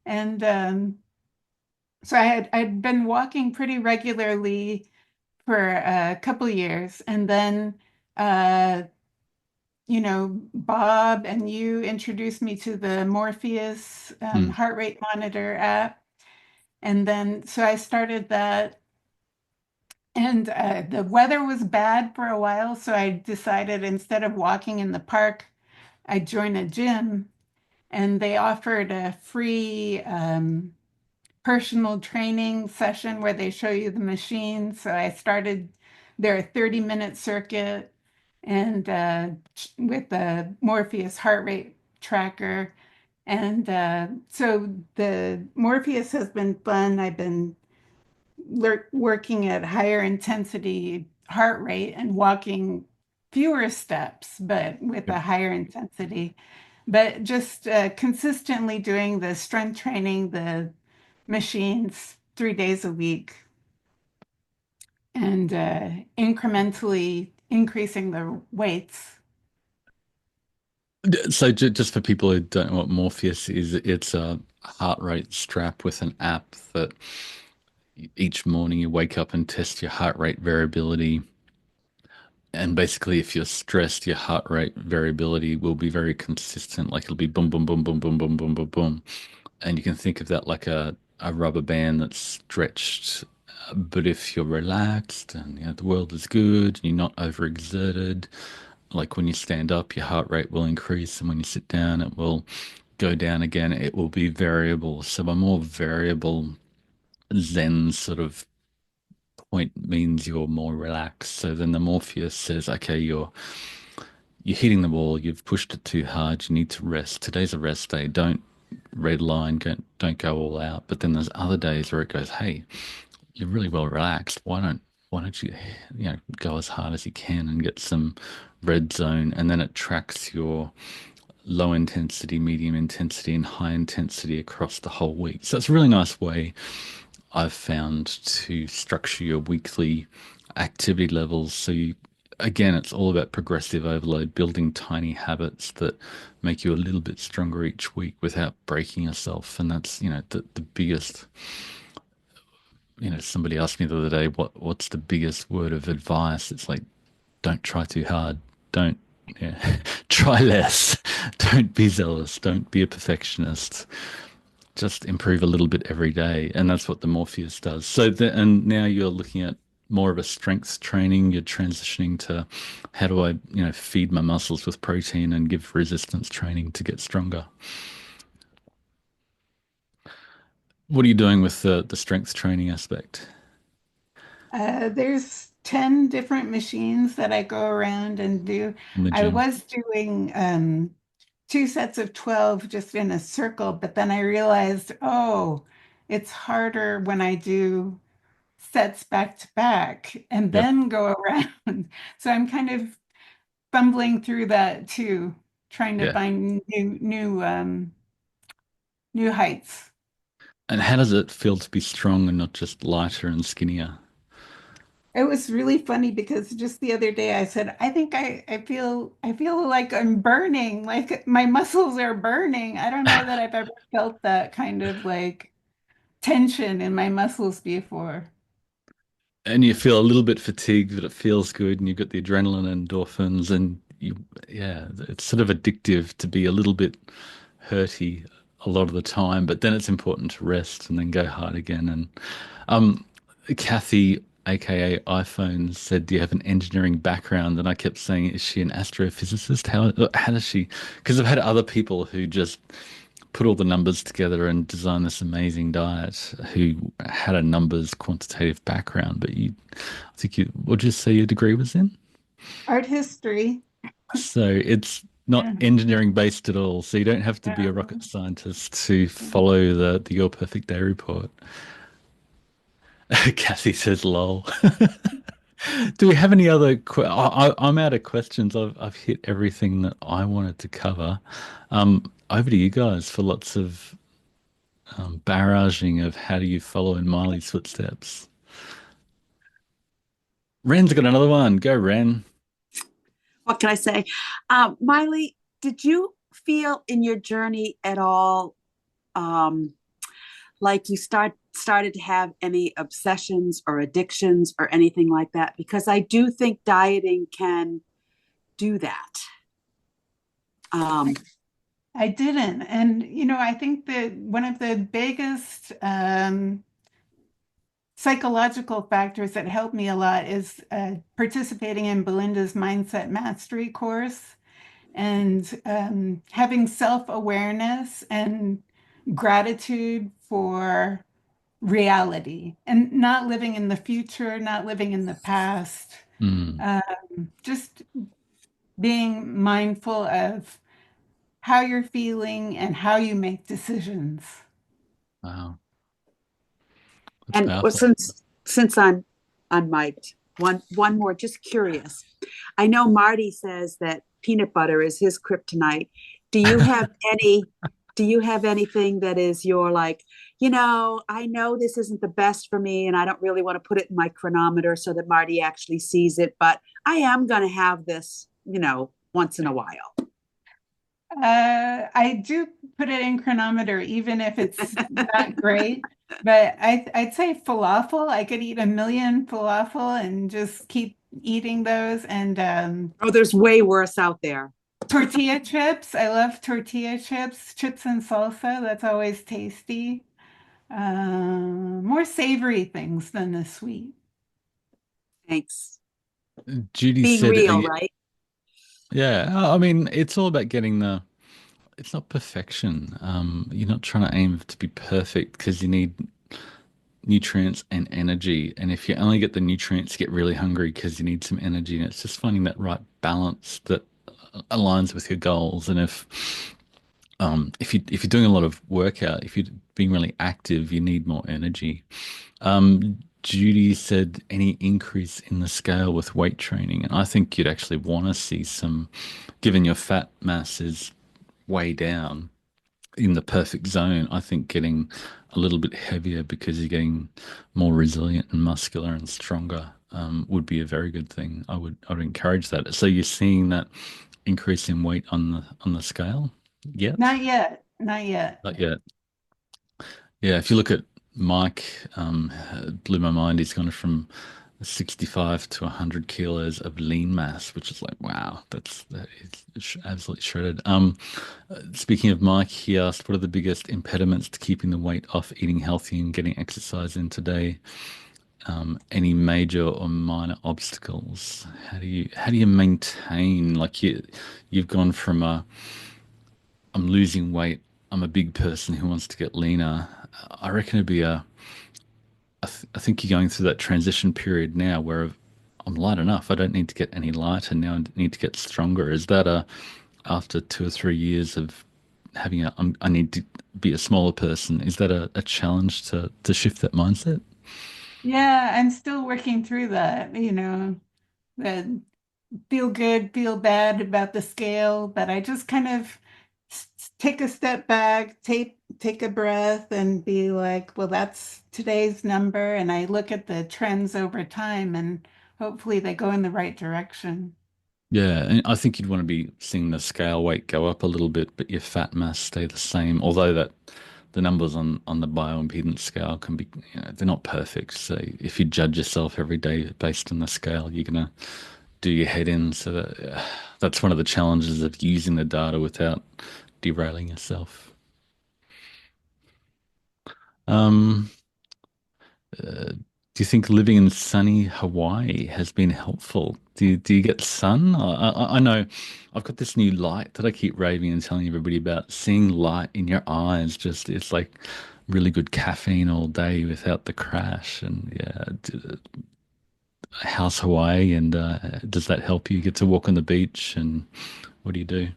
And so I'd been walking pretty regularly for a couple of years, and then uh, Bob and you introduced me to the Morpheus Hmm. heart rate monitor app, and then so I started that, and the weather was bad for a while, so I decided instead of walking in the park, I'd join a gym, and they offered a free personal training session where they show you the machine. So I started their 30-minute circuit and with the Morpheus heart rate tracker. And so the Morpheus has been fun. I've been working at higher intensity heart rate and walking fewer steps, but with Yep. a higher intensity. But just consistently doing the strength training, the machines 3 days a week and incrementally increasing the weights. So just for people who don't know what Morpheus is, it's a heart rate strap with an app that each morning you wake up and test your heart rate variability. And basically, if you're stressed, your heart rate variability will be very consistent. Like it'll be boom, boom, boom, boom, boom, boom, boom, boom, boom. And you can think of that like a rubber band that's stretched. But if you're relaxed and the world is good and you're not overexerted, like when you stand up, your heart rate will increase, and when you sit down, it will go down again. It will be variable. So a more variable Zen sort of point means you're more relaxed. So then the Morpheus says, okay, you're hitting the wall, you've pushed it too hard, you need to rest. Today's a rest day. Don't red line, don't go all out. But then there's other days where it goes, hey, you're really well relaxed. Why don't you go as hard as you can and get some red zone, and then it tracks your low intensity, medium intensity, and high intensity across the whole week. So it's a really nice way I've found to structure your weekly activity levels. So again, it's all about progressive overload, building tiny habits that make you a little bit stronger each week without breaking yourself. And that's, the biggest, somebody asked me the other day, what's the biggest word of advice? It's like, don't try too hard. Don't, yeah, try less. Don't be zealous. Don't be a perfectionist. Just improve a little bit every day. And that's what the Morpheus does. And now you're looking at more of a strength training. You're transitioning to how do I, feed my muscles with protein and give resistance training to get stronger. What are you doing with the strength training aspect There's 10 different machines that I go around and do. in the I gym? was doing two sets of 12 just in a circle, but then I realized, oh, it's harder when I do sets back to back and Yep. then go around. So I'm kind of fumbling through that too, trying to Yeah. find new heights. And how does it feel to be strong and not just lighter and skinnier? It was really funny because just the other day I said, I think I feel like I'm burning, like my muscles are burning. I don't know that I've ever felt that kind of like tension in my muscles before. and you feel a little bit fatigued, but it feels good, and you've got the adrenaline and endorphins, and yeah, it's sort of addictive to be a little bit hurty a lot of the time, but then it's important to rest and then go hard again. And um, Kathy, aka iPhone, said, "Do you have an engineering background?" And I kept saying, "Is she an astrophysicist? How does she?" Because I've had other people who just put all the numbers together and design this amazing diet who had a numbers quantitative background. But I think what did you say your degree was in? Art history. So it's not Yeah. engineering based at all. So you don't have to be a Yeah. rocket scientist to follow the Your Perfect Day report. Kathy says, "Lol." Do we have any other? I'm out of questions. I've hit everything that I wanted to cover. Over to you guys for lots of barraging of how do you follow in Miley's footsteps. Ren's got another one. Go, Ren. What can I say? Miley, did you feel in your journey at all um, like you started to have any obsessions or addictions or anything like that? Because I do think dieting can do that. Um, I didn't. And, I think that one of the biggest psychological factors that helped me a lot is participating in Belinda's Mindset Mastery course and having self-awareness and gratitude for reality and not living in the future, not living in the past, Mm, just being mindful of how you're feeling and how you make decisions. wow, that's and well, powerful. since I'm unmiked, one more, just curious. I know Marty says that peanut butter is his kryptonite. Do you have any? Do you have anything that is your like? I know this isn't the best for me, and I don't really want to put it in my chronometer so that Marty actually sees it, but I am going to have this, once in a while. I do put it in chronometer, even if it's not great. But I'd say falafel. I could eat a million falafel and just keep eating those. And Oh, there's way worse out there. tortilla chips. I love tortilla chips, chips and salsa. That's always tasty. More savory things than the sweet. Thanks. Judy Being said, real, right? yeah, I mean, it's all about getting it's not perfection. You're not trying to aim to be perfect because you need nutrients and energy. And if you only get the nutrients, you get really hungry because you need some energy. And it's just finding that right balance that aligns with your goals. And if you're doing a lot of workout, if you're being really active, you need more energy. Judy said any increase in the scale with weight training, and I think you'd actually want to see some, given your fat mass is way down in the perfect zone. I think getting a little bit heavier because you're getting more resilient and muscular and stronger would be a very good thing. I would encourage that. So you're seeing that increase in weight on the scale yet? Not yet. Not yet. Not yet. Yeah, if you look at Mike, it blew my mind. He's gone from 65 to 100 kilos of lean mass, which is like, wow, that is absolutely shredded. Speaking of Mike, he asked, what are the biggest impediments to keeping the weight off, eating healthy, and getting exercise in today? Any major or minor obstacles? How do you maintain like you've gone from I'm losing weight. I'm a big person who wants to get leaner. I reckon it'd be I think you're going through that transition period now where I'm light enough. I don't need to get any lighter now. I need to get stronger. Is that after 2 or 3 years of having I need to be a smaller person? Is that a challenge to shift that mindset? Yeah, I'm still working through that, the feel good, feel bad about the scale, but I just kind of take a step back, take a breath and be like, well, that's today's number. And I look at the trends over time and hopefully they go in the right direction. Yeah, and I think you'd want to be seeing the scale weight go up a little bit, but your fat mass stay the same. Although the numbers on the bioimpedance scale can be, they're not perfect. So if you judge yourself every day based on the scale, you're gonna do your head in. So that's one of the challenges of using the data without derailing yourself. Um, do you think living in sunny Hawaii has been helpful? Do you get sun? I know I've got this new light that I keep raving and telling everybody about. Seeing light in your eyes, just it's like really good caffeine all day without the crash. And yeah, how's Hawaii? And does that help you get to walk on the beach? And what do you do?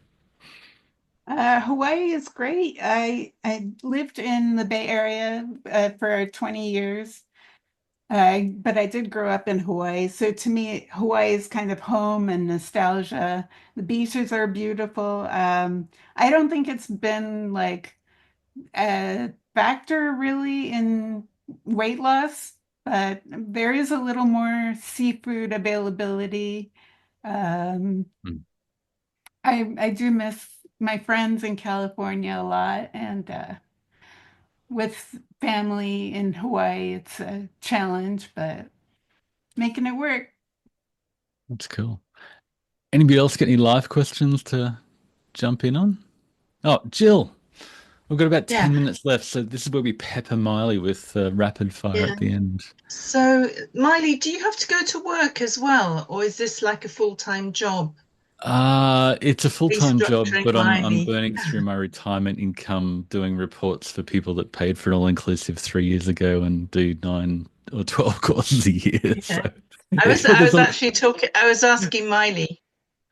Hawaii is great. I lived in the Bay Area for 20 years. But I did grow up in Hawaii. So to me, Hawaii is kind of home and nostalgia. The beaches are beautiful. I don't think it's been like a factor really in weight loss, but there is a little more seafood availability. Um, Mm. I do miss my friends in California a lot, and with family in Hawaii, it's a challenge, but making it work. That's cool. Anybody else get any live questions to jump in on? Oh, Jill. We've got about Yeah, 10 minutes left, so this is where we pepper Miley with rapid fire yeah. at the end. So, Miley, do you have to go to work as well, or is this like a full-time job? It's a full-time job, Restructuring but I'm Miley. burning through my retirement income doing reports for people that paid for an all-inclusive 3 years ago and do 9 or 12 courses a year. So, Yeah. I was but I there's was a actually talking. I was asking Miley.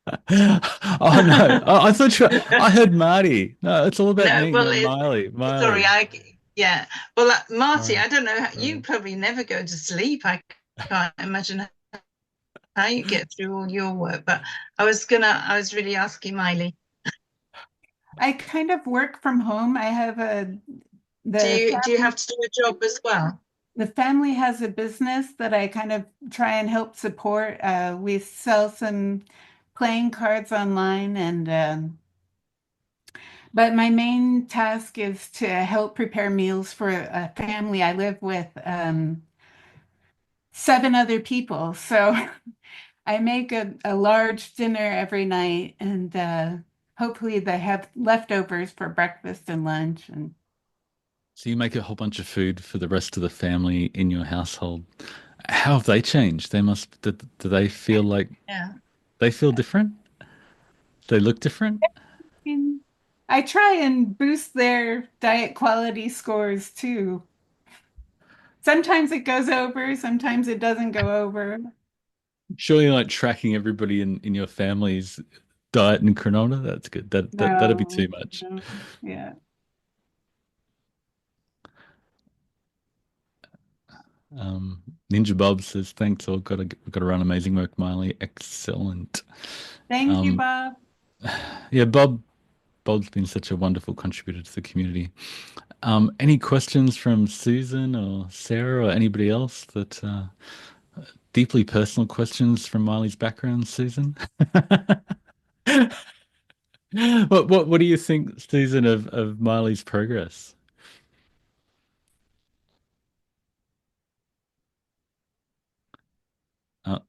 oh no, I thought I heard Marty. No, it's all about No, me. well, No, Miley, sorry, Miley. yeah. Well, Marty, Oh, I don't know. You oh. probably never go to sleep. I can't imagine how you get through all your work. But I was really asking Miley. I kind of work from home. I have Do the you have to do a job as well? the family has a business that I kind of try and help support. We sell some playing cards online, and but my main task is to help prepare meals for a family. I live with 7 other people, so I make a large dinner every night, and hopefully they have leftovers for breakfast and lunch. And So you make a whole bunch of food for the rest of the family in your household. How have they changed? They must, do they feel like Yeah. they feel different? They look different? and I try and boost their diet quality scores too. Sometimes it goes over, sometimes it doesn't go over. Surely you're like tracking everybody in your family's diet and chronometer. That's good. That'd be too No, much. no, yeah. Um, Ninja Bob says, thanks. We've got to run amazing work, Miley. Excellent. Thank you, Um, Bob. yeah, Bob's been such a wonderful contributor to the community. Any questions from Susan or Sarah or anybody else that deeply personal questions from Miley's background, Susan? What do you think, Susan, of Miley's progress? Oh,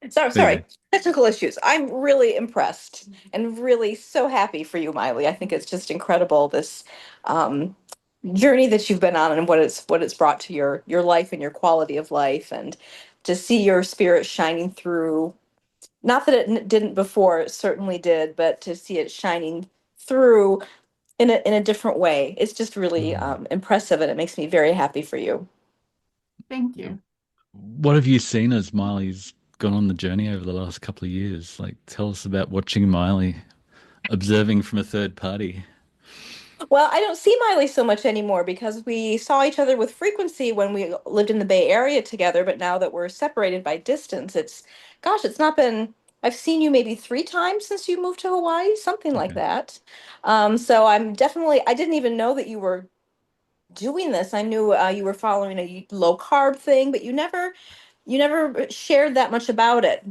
there you Sorry, technical issues. I'm really impressed and really so happy for you, Miley. I think it's just incredible this um, journey that you've been on and what it's brought to your life and your quality of life, and to see your spirit shining through. Not that it didn't before, it certainly did, but to see it shining through in a different way, it's just really go. impressive, and it makes me very happy for you. Thank you. What have you seen as Miley's gone on the journey over the last couple of years? Like, tell us about watching Miley, observing from a third party. Well, I don't see Miley so much anymore because we saw each other with frequency when we lived in the Bay Area together. But now that we're separated by distance, it's not been, I've seen you maybe 3 times since you moved to Hawaii, something like Okay. that. So I didn't even know that you were doing this. I knew you were following a low carb thing, but you never shared that much about it.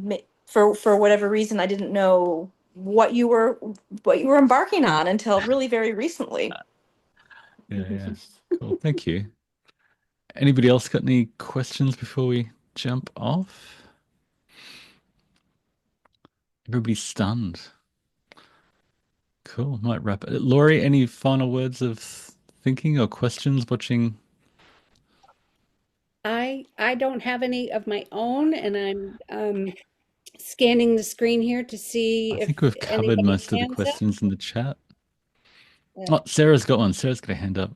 For whatever reason, I didn't know what you were embarking on until really very recently. Yeah, yeah. Cool. Thank you. Anybody else got any questions before we jump off? Everybody's stunned. Cool. Might wrap it. Laurie, any final words of thinking or questions watching? I don't have any of my own, and I'm scanning the screen here to I see if think we've covered anybody's most of the hands up. questions in the chat. Uh, Oh, Sarah's got one. Sarah's got a hand up.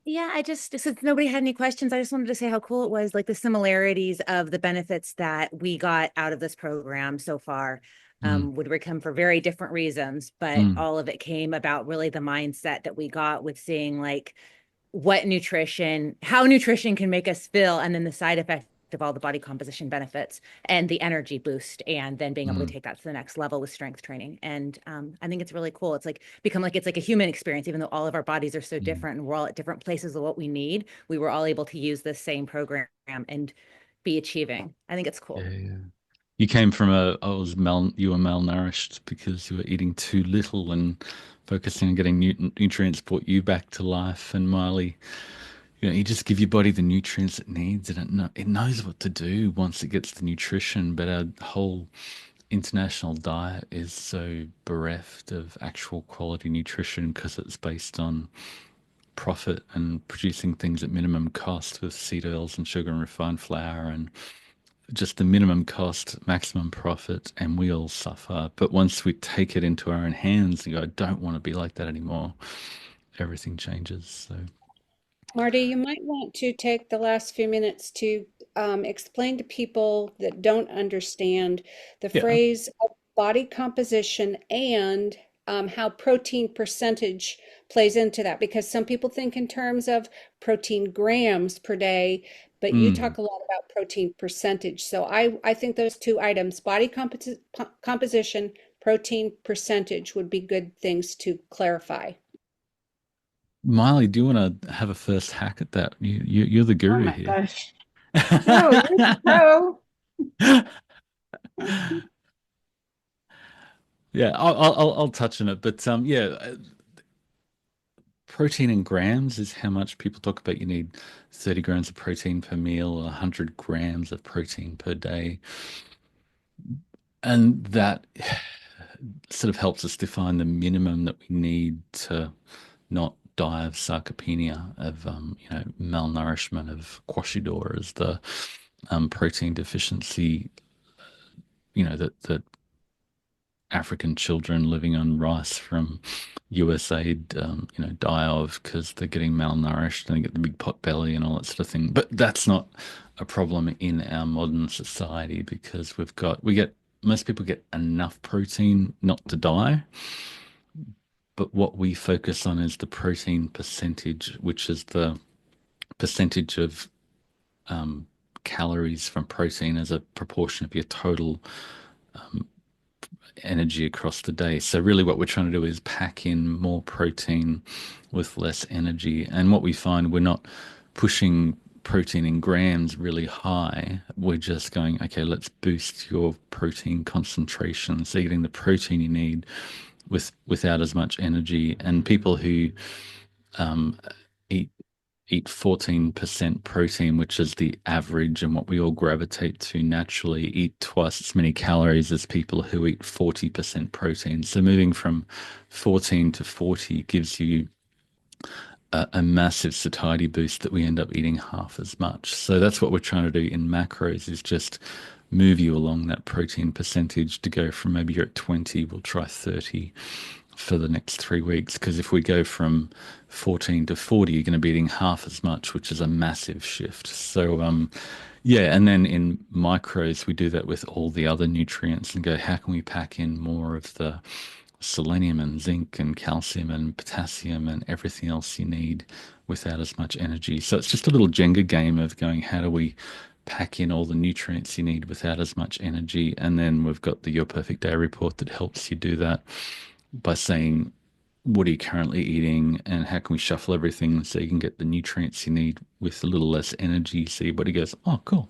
Yeah, I just, since nobody had any questions, I just wanted to say how cool it was, like the similarities of the benefits that we got out of this program so far. Mm, Would come for very different reasons, but mm, all of it came about really the mindset that we got with seeing like how nutrition can make us feel, and then the side effect of all the body composition benefits and the energy boost, and then being able to mm, take that to the next level with strength training. And I think it's really cool. It's like become like it's like a human experience, even though all of our bodies are so mm. different and we're all at different places of what we need. We were all able to use this same program and be achieving. I think it's cool. Yeah, yeah. You came from you were malnourished because you were eating too little and focusing on getting nutrients brought you back to life. And Miley, you just give your body the nutrients it needs, and it knows what to do once it gets the nutrition. But our whole international diet is so bereft of actual quality nutrition because it's based on profit and producing things at minimum cost with seed oils and sugar and refined flour and just the minimum cost, maximum profit, and we all suffer. But once we take it into our own hands and go, I don't want to be like that anymore, everything changes. So, Marty, you might want to take the last few minutes to explain to people that don't understand the yeah. phrase of body composition and how protein percentage plays into that. Because some people think in terms of protein grams per day, but you Mm. talk a lot about protein percentage. So I think those two items, composition, protein percentage, would be good things to clarify. Miley, do you want to have a first hack at that? You're the Oh guru my here. gosh. No, you're the pro. Yeah, I'll touch on it, but yeah, protein in grams is how much people talk about. You need 30 grams of protein per meal, 100 grams of protein per day, and that sort of helps us define the minimum that we need to not die of sarcopenia, of malnourishment, of kwashiorkor, as the protein deficiency, that African children living on rice from USAID, die of because they're getting malnourished and they get the big pot belly and all that sort of thing. But that's not a problem in our modern society because most people get enough protein not to die. But what we focus on is the protein percentage, which is the percentage of calories from protein as a proportion of your total energy across the day. So really what we're trying to do is pack in more protein with less energy. And what we find, we're not pushing protein in grams really high. We're just going, okay, let's boost your protein concentration. So you're getting the protein you need without as much energy. And people who eat eat 14% protein, which is the average and what we all gravitate to naturally, eat twice as many calories as people who eat 40% protein. So moving from 14 to 40 gives you a massive satiety boost that we end up eating half as much. So that's what we're trying to do in macros, is just move you along that protein percentage to go from, maybe you're at 20, we'll try 30 for the next 3 weeks. Because if we go from 14 to 40, you're going to be eating half as much, which is a massive shift. So, yeah, and then in micros, we do that with all the other nutrients and go, how can we pack in more of the selenium and zinc and calcium and potassium and everything else you need without as much energy? So it's just a little Jenga game of going, how do we pack in all the nutrients you need without as much energy? And then we've got the Your Perfect Day report that helps you do that by saying, what are you currently eating and how can we shuffle everything so you can get the nutrients you need with a little less energy? So your body goes, oh, cool.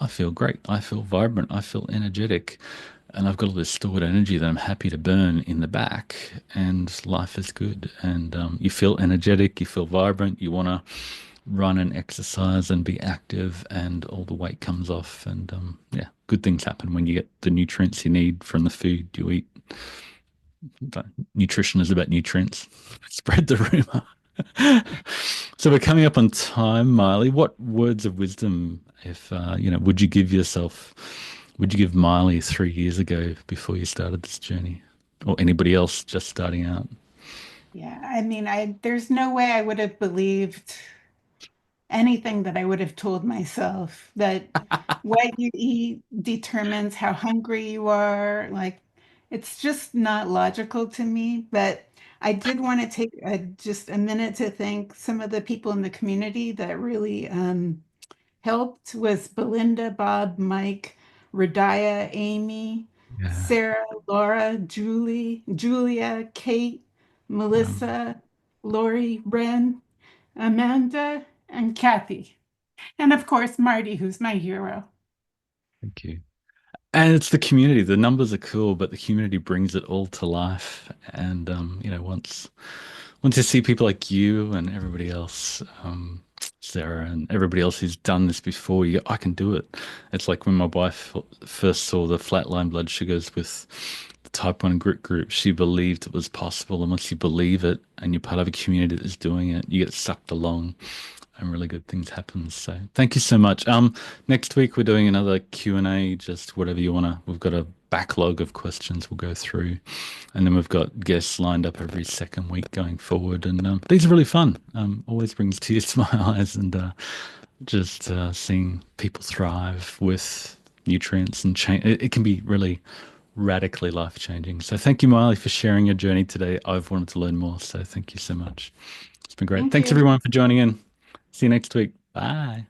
I feel great. I feel vibrant. I feel energetic. and I've got all this stored energy that I'm happy to burn in the back, and life is good. And you feel energetic, you feel vibrant, you want to run and exercise and be active, and all the weight comes off. And yeah, good things happen when you get the nutrients you need from the food you eat. But nutrition is about nutrients. Spread the rumor. So we're coming up on time, Miley. What words of wisdom, if would you give yourself? Would you give Miley 3 years ago before you started this journey, or anybody else just starting out? Yeah, I mean, there's no way I would have believed anything that I would have told myself that what you eat determines how hungry you are. Like, it's just not logical to me. But I did want to take just a minute to thank some of the people in the community that really helped was Belinda, Bob, Mike, Radiah, Amy, Yeah. Sarah, Laura, Julie, Julia, Kate, Um, Melissa, Lori, Ren, Amanda, and Kathy. And of course, Marty, who's my hero. thank you. And it's the community. The numbers are cool, but the community brings it all to life. And once you see people like you and everybody else, Sarah and everybody else who's done this before, you go, I can do it. It's like when my wife first saw the flatline blood sugars with the type 1 group, she believed it was possible. And once you believe it and you're part of a community that's doing it, you get sucked along and really good things happen. So thank you so much. Next week we're doing another Q&A, just whatever you wanna. We've got a backlog of questions we'll go through, and then we've got guests lined up every second week going forward. And these are really fun. Always brings tears to my eyes, and just seeing people thrive with nutrients and change. It can be really radically life changing. So thank you, Miley, for sharing your journey today. I've wanted to learn more, so thank you so much. It's been great. Thank Thanks you. everyone for joining in. See you next week. Bye.